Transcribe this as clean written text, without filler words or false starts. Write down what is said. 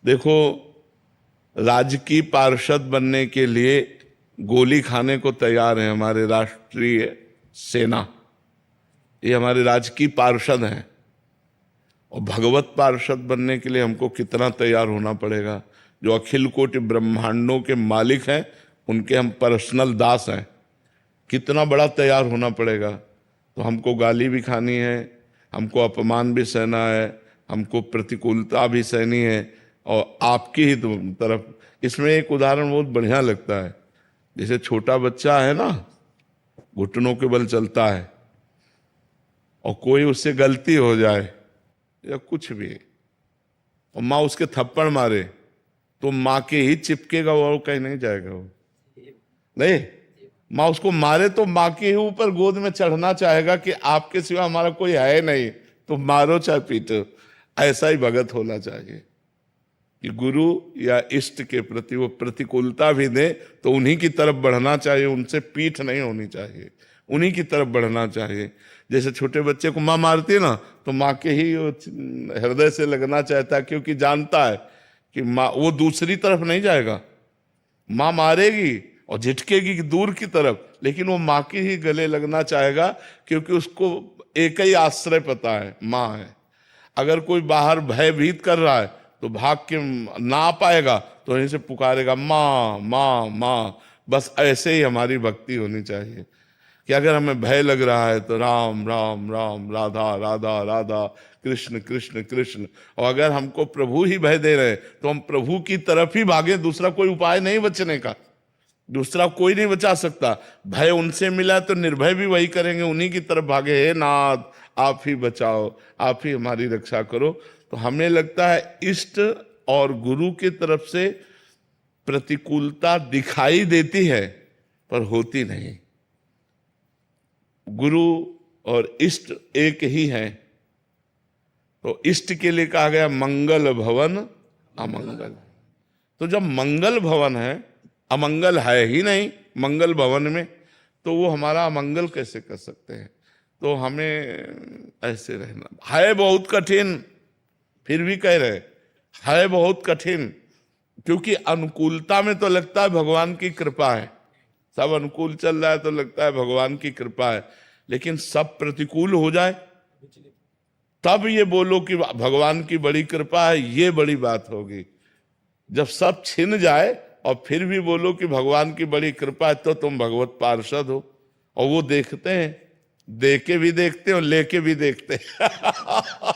देखो, राजकीय पार्षद बनने के लिए गोली खाने को तैयार है हमारे राष्ट्रीय सेना। ये हमारे राजकीय पार्षद हैं। और भगवत पार्षद बनने के लिए हमको कितना तैयार होना पड़ेगा। जो अखिल कोटि ब्रह्मांडों के मालिक हैं, उनके हम पर्सनल दास हैं। कितना बड़ा तैयार होना पड़ेगा। तो हमको गाली भी खानी है, हमको अपमान भी सहना है, हमको प्रतिकूलता भी सहनी है। और आपकी ही तरफ, इसमें एक उदाहरण बहुत बढ़िया लगता है। जैसे छोटा बच्चा है ना, घुटनों के बल चलता है, और कोई उससे गलती हो जाए या कुछ भी, और माँ उसके थप्पड़ मारे, तो माँ के ही चिपकेगा वो, कहीं नहीं जाएगा वो। नहीं, माँ उसको मारे तो माँ के ही ऊपर गोद में चढ़ना चाहेगा कि आपके सिवा हमारा कोई है नहीं, तो मारो चाहे पीटो। ऐसा ही भगत होना चाहिए कि गुरु या इष्ट के प्रति वो प्रतिकूलता भी दे तो उन्हीं की तरफ बढ़ना चाहिए, उनसे पीठ नहीं होनी चाहिए, उन्हीं की तरफ बढ़ना चाहिए। जैसे छोटे बच्चे को माँ मारती है ना, तो माँ के ही हृदय से लगना चाहता है, क्योंकि जानता है कि माँ, वो दूसरी तरफ नहीं जाएगा। माँ मारेगी और झिटकेगी दूर की तरफ, लेकिन वो माँ के ही गले लगना चाहेगा, क्योंकि उसको एक ही आश्रय पता है, माँ है। अगर कोई बाहर भयभीत कर रहा है तो भाग के ना आ पाएगा, तो यहीं से पुकारेगा माँ माँ माँ। बस ऐसे ही हमारी भक्ति होनी चाहिए कि अगर हमें भय लग रहा है तो राम राम राम, राधा राधा राधा, कृष्ण कृष्ण कृष्ण। और अगर हमको प्रभु ही भय दे रहे तो हम प्रभु की तरफ ही भागे, दूसरा कोई उपाय नहीं बचने का, दूसरा कोई नहीं बचा सकता। भय उनसे मिला तो निर्भय भी वही करेंगे, उन्हीं की तरफ भागे। हे नाथ, आप ही बचाओ, आप ही हमारी रक्षा करो। तो हमें लगता है इष्ट और गुरु की तरफ से प्रतिकूलता दिखाई देती है, पर होती नहीं। गुरु और इष्ट एक ही है। तो इष्ट के लिए कहा गया मंगल भवन अमंगल। तो जब मंगल भवन है, अमंगल है ही नहीं मंगल भवन में, तो वो हमारा अमंगल कैसे कर सकते हैं। तो हमें ऐसे रहना है। बहुत कठिन, फिर भी कह रहे है बहुत कठिन, क्योंकि अनुकूलता में तो लगता है भगवान की कृपा है, सब अनुकूल चल रहा है तो लगता है भगवान की कृपा है। लेकिन सब प्रतिकूल हो जाए तब ये बोलो कि भगवान की बड़ी कृपा है, ये बड़ी बात होगी। जब सब छिन जाए और फिर भी बोलो कि भगवान की बड़ी कृपा है, तो तुम भगवत पार्षद हो। और वो देखते हैं, दे के भी देखते हैं और लेके भी देखते हैं।